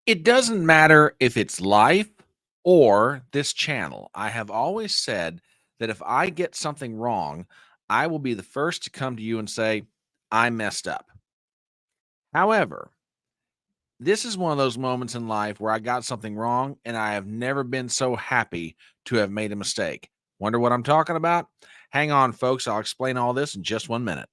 It doesn't matter if it's life or this channel. I have always said that if I get something wrong, I will be the first to come to you and say, I messed up. However, this is one of those moments in life where I got something wrong and I have never been so happy to have made a mistake. Wonder what I'm talking about? Hang on, folks. I'll explain all this in just 1 minute.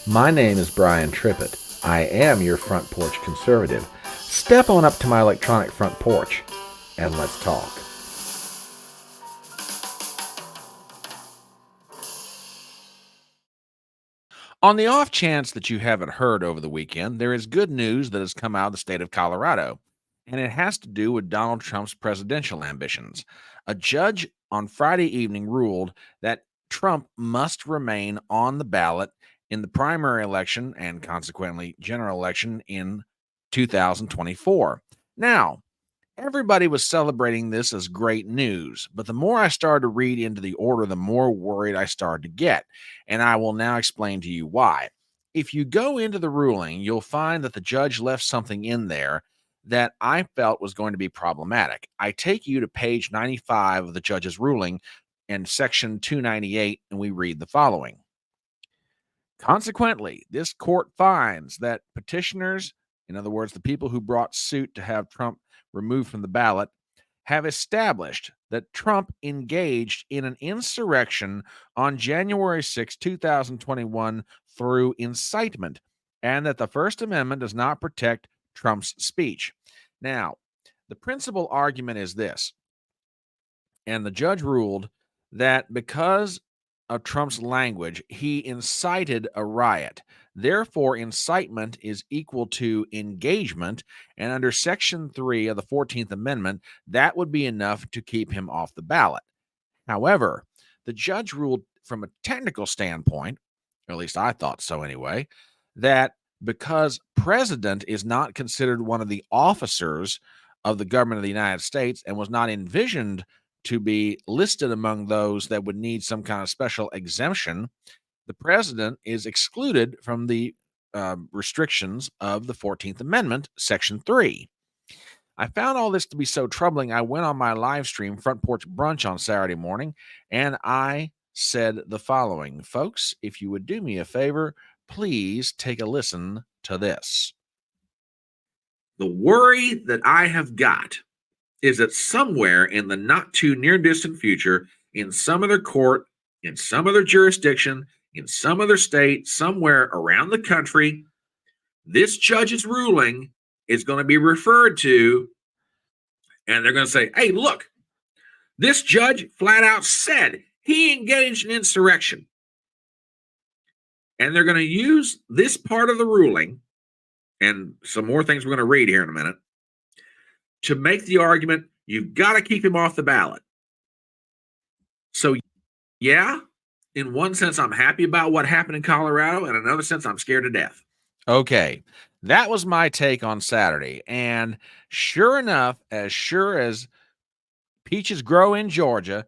My name is Brian Trippett. I am your front porch conservative. Step on up to my electronic front porch and let's talk. On the off chance that you haven't heard over the weekend, there is good news that has come out of the state of Colorado, and it has to do with Donald Trump's presidential ambitions. A judge on Friday evening ruled that Trump must remain on the ballot in the primary election and consequently general election in 2024. Now, everybody was celebrating this as great news, but the more I started to read into the order, the more worried I started to get. And I will now explain to you why. If you go into the ruling, you'll find that the judge left something in there that I felt was going to be problematic. I take you to page 95 of the judge's ruling and section 298, and we read the following. Consequently, this court finds that petitioners, in other words, the people who brought suit to have Trump removed from the ballot, have established that Trump engaged in an insurrection on January 6, 2021 through incitement, and that the First Amendment does not protect Trump's speech. Now, the principal argument is this, and the judge ruled that because of Trump's language, he incited a riot. Therefore, incitement is equal to engagement. And under Section 3 of the 14th Amendment, that would be enough to keep him off the ballot. However, the judge ruled from a technical standpoint, or at least I thought so anyway, that because president is not considered one of the officers of the government of the United States and was not envisioned to be listed among those that would need some kind of special exemption, the president is excluded from the restrictions of the 14th Amendment, Section 3. I found all this to be so troubling, I went on my live stream, Front Porch Brunch, on Saturday morning, and I said the following. Folks, if you would do me a favor, please take a listen to this. The worry that I have got is that somewhere in the not too near distant future, in some other court, in some other jurisdiction, in some other state, somewhere around the country, this judge's ruling is going to be referred to, and they're going to say, hey, look, this judge flat out said he engaged in insurrection. And they're going to use this part of the ruling and some more things we're going to read here in a minute to make the argument you've got to keep him off the ballot. So, yeah, in one sense, I'm happy about what happened in Colorado. In another sense, I'm scared to death. Okay, that was my take on Saturday. And sure enough, as sure as peaches grow in Georgia,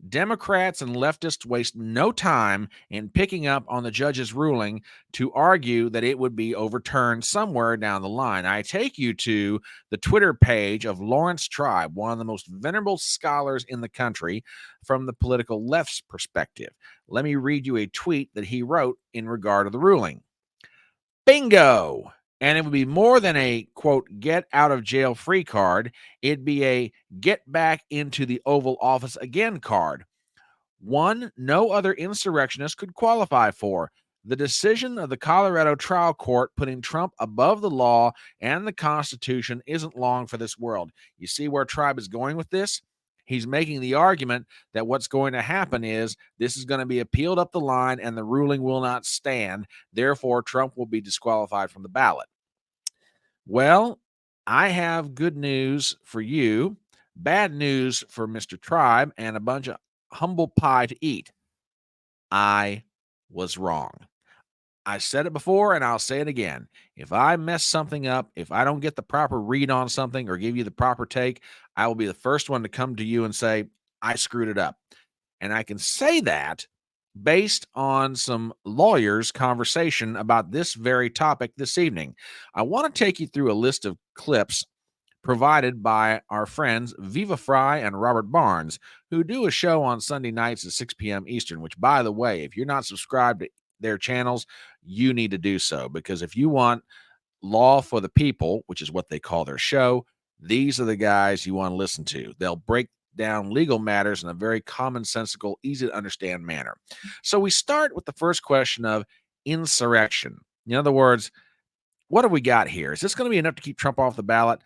Democrats and leftists waste no time in picking up on the judge's ruling to argue that it would be overturned somewhere down the line. I take you to the Twitter page of Lawrence Tribe, one of the most venerable scholars in the country from the political left's perspective. Let me read you a tweet that he wrote in regard to the ruling. Bingo! And it would be more than a, quote, get out of jail free card. It'd be a get back into the Oval Office again card. One no other insurrectionist could qualify for. The decision of the Colorado trial court putting Trump above the law and the Constitution isn't long for this world. You see where Tribe is going with this? He's making the argument that what's going to happen is this is going to be appealed up the line and the ruling will not stand. Therefore, Trump will be disqualified from the ballot. Well, I have good news for you, bad news for Mr. Tribe, and a bunch of humble pie to eat. I was wrong. I said it before and I'll say it again. If I mess something up, if I don't get the proper read on something or give you the proper take, I will be the first one to come to you and say, I screwed it up. And I can say that based on some lawyers' conversation about this very topic this evening. I want to take you through a list of clips provided by our friends Viva Frei and Robert Barnes, who do a show on Sunday nights at 6 p.m. Eastern, which, by the way, if you're not subscribed to their channels, you need to do so, because if you want law for the people, which is what they call their show, these are the guys you want to listen to. They'll break down legal matters in a very commonsensical, easy to understand manner. So we start with the first question of insurrection. In other words, what have we got here? Is this going to be enough to keep Trump off the ballot?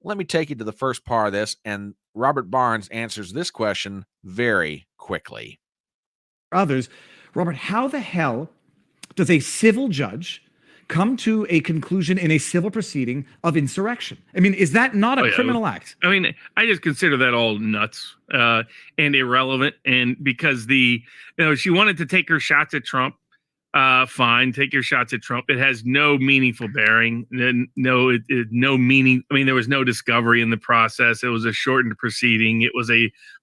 Let me take you to the first part of this, and Robert Barnes answers this question very quickly. Others, Robert, how the hell does a civil judge come to a conclusion in a civil proceeding of insurrection? I mean, is that not a criminal act? I mean, I just consider that all nuts and irrelevant. And because she wanted to take her shots at Trump. Fine, take your shots at Trump. It has no meaningful bearing. No meaning. I mean, there was no discovery in the process. It was a shortened proceeding. It was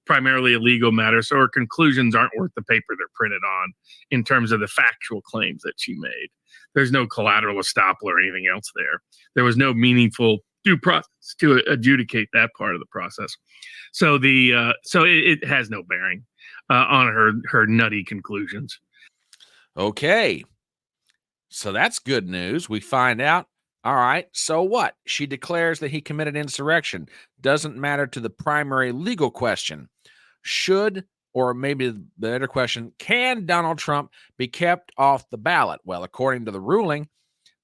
primarily a legal matter. So her conclusions aren't worth the paper they're printed on in terms of the factual claims that she made. There's no collateral estoppel or anything else there. There was no meaningful due process to adjudicate that part of the process. So it has no bearing on her nutty conclusions. Okay, so that's good news. We find out, all right, so what? She declares that he committed insurrection. Doesn't matter to the primary legal question. Should, or maybe the better question, can Donald Trump be kept off the ballot? Well, according to the ruling,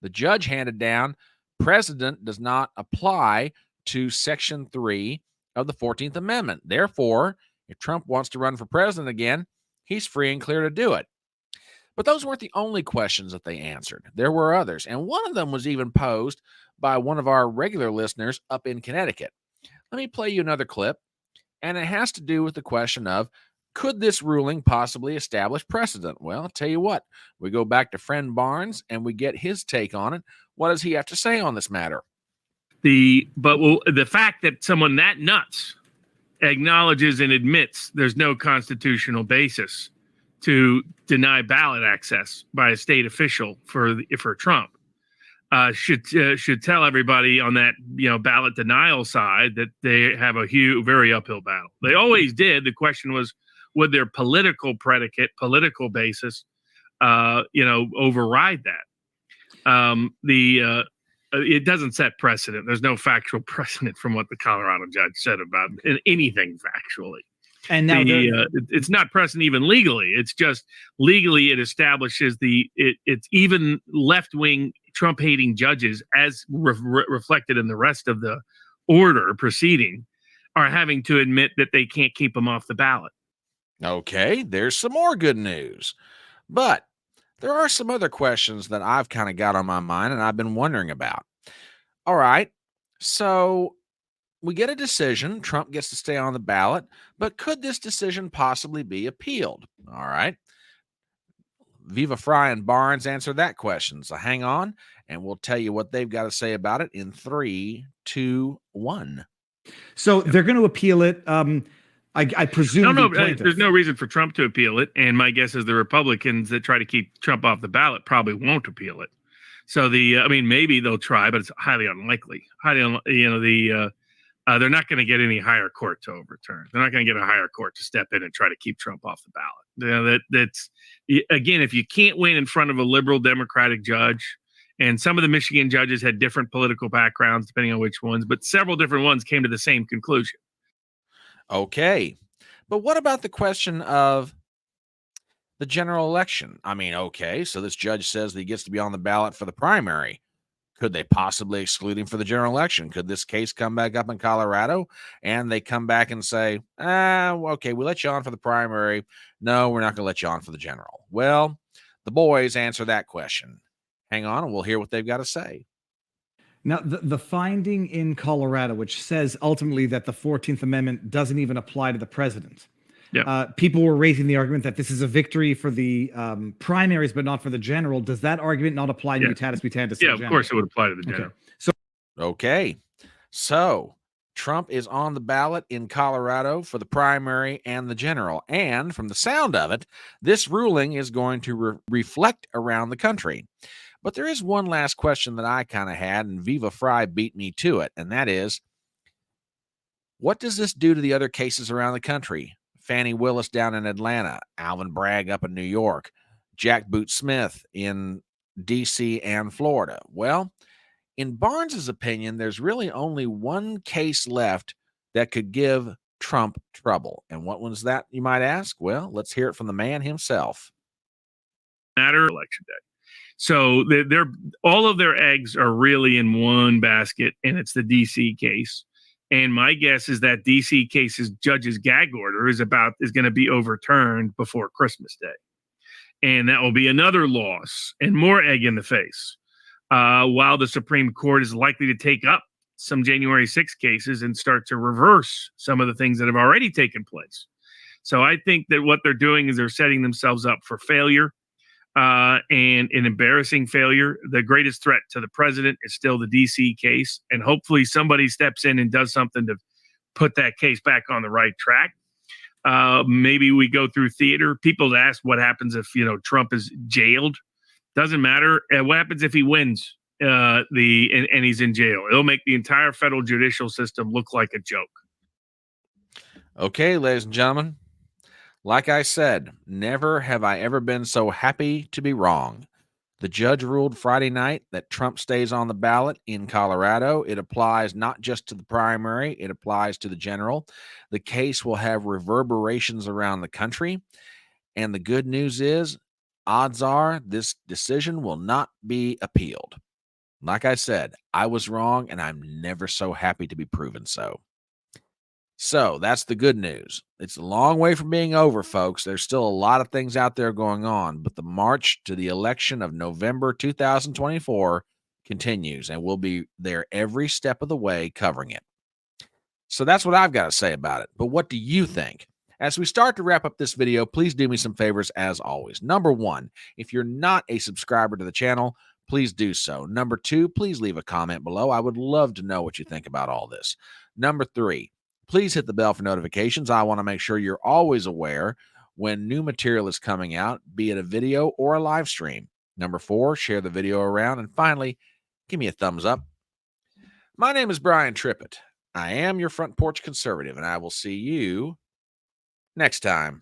the judge handed down, precedent does not apply to Section 3 of the 14th Amendment. Therefore, if Trump wants to run for president again, he's free and clear to do it. But those weren't the only questions that they answered. There were others, and one of them was even posed by one of our regular listeners up in Connecticut. Let me play you another clip, and it has to do with the question of, could this ruling possibly establish precedent? Well, I'll tell you what, we go back to friend Barnes, and we get his take on it. What does he have to say on this matter? The fact that someone that nuts acknowledges and admits there's no constitutional basis to deny ballot access by a state official for Trump should tell everybody on that ballot denial side that they have a very uphill battle. They always did. The question was, would their political basis override that? It doesn't set precedent. There's no factual precedent from what the Colorado judge said about anything factually. And now it's not precedent even legally. It's just legally it establishes it's even left-wing Trump-hating judges, as reflected in the rest of the order proceeding, are having to admit that they can't keep him off the ballot. Okay, there's some more good news. But there are some other questions that I've kind of got on my mind and I've been wondering about. All right, so we get a decision. Trump gets to stay on the ballot, but could this decision possibly be appealed? All right. Viva Frei and Barnes answer that question. So hang on, and we'll tell you what they've got to say about it in 3, 2, 1. So they're going to appeal it. I presume. No, there's no reason for Trump to appeal it. And my guess is the Republicans that try to keep Trump off the ballot probably won't appeal it. So maybe they'll try, but it's highly unlikely. They're not going to get any higher court to overturn. They're not going to get a higher court to step in and try to keep Trump off the ballot. That's again, if you can't win in front of a liberal Democratic judge, and some of the Michigan judges had different political backgrounds depending on which ones, but several different ones came to the same conclusion. Okay, but what about the question of the general election? I mean, okay, so this judge says that he gets to be on the ballot for the primary. Could they possibly exclude him for the general election? Could this case come back up in Colorado and they come back and say, okay, we let you on for the primary. No, we're not going to let you on for the general. Well, the boys answer that question. Hang on, and we'll hear what they've got to say. Now, the finding in Colorado, which says ultimately that the 14th Amendment doesn't even apply to the president, People were raising the argument that this is a victory for the primaries, but not for the general. Does that argument not apply mutatis mutandis? Yeah, of course it would apply to the general. Okay. So Trump is on the ballot in Colorado for the primary and the general. And from the sound of it, this ruling is going to reflect around the country. But there is one last question that I kind of had, and Viva Frei beat me to it. And that is, what does this do to the other cases around the country? Fannie Willis down in Atlanta, Alvin Bragg up in New York, Jack Boot Smith in D.C. and Florida. Well, in Barnes's opinion, there's really only one case left that could give Trump trouble. And what one's that, you might ask? Well, let's hear it from the man himself. Matter election day. So they're all of their eggs are really in one basket, and it's the D.C. case. And my guess is that D.C. case's judge's gag order is going to be overturned before Christmas Day, and that will be another loss and more egg in the face. While the Supreme Court is likely to take up some January 6 cases and start to reverse some of the things that have already taken place. So I think that what they're doing is they're setting themselves up for failure. And an embarrassing failure. The greatest threat to the president is still the D.C. case, and hopefully somebody steps in and does something to put that case back on the right track. Maybe we go through theater. People ask what happens if Trump is jailed. Doesn't matter. What happens if he wins and he's in jail? It'll make the entire federal judicial system look like a joke. Okay, ladies and gentlemen. Like I said, never have I ever been so happy to be wrong. The judge ruled Friday night that Trump stays on the ballot in Colorado. It applies not just to the primary, it applies to the general. The case will have reverberations around the country. And the good news is, odds are this decision will not be appealed. Like I said, I was wrong, and I'm never so happy to be proven so. So that's the good news. It's a long way from being over, folks. There's still a lot of things out there going on, but the march to the election of November 2024 continues, and we'll be there every step of the way covering it. So that's what I've got to say about it. But what do you think? As we start to wrap up this video, please do me some favors as always. Number one, if you're not a subscriber to the channel, please do so. Number two, please leave a comment below. I would love to know what you think about all this. Number three, please hit the bell for notifications. I want to make sure you're always aware when new material is coming out, be it a video or a live stream. Number four, share the video around. And finally, give me a thumbs up. My name is Brian Trippett. I am your front porch conservative, and I will see you next time.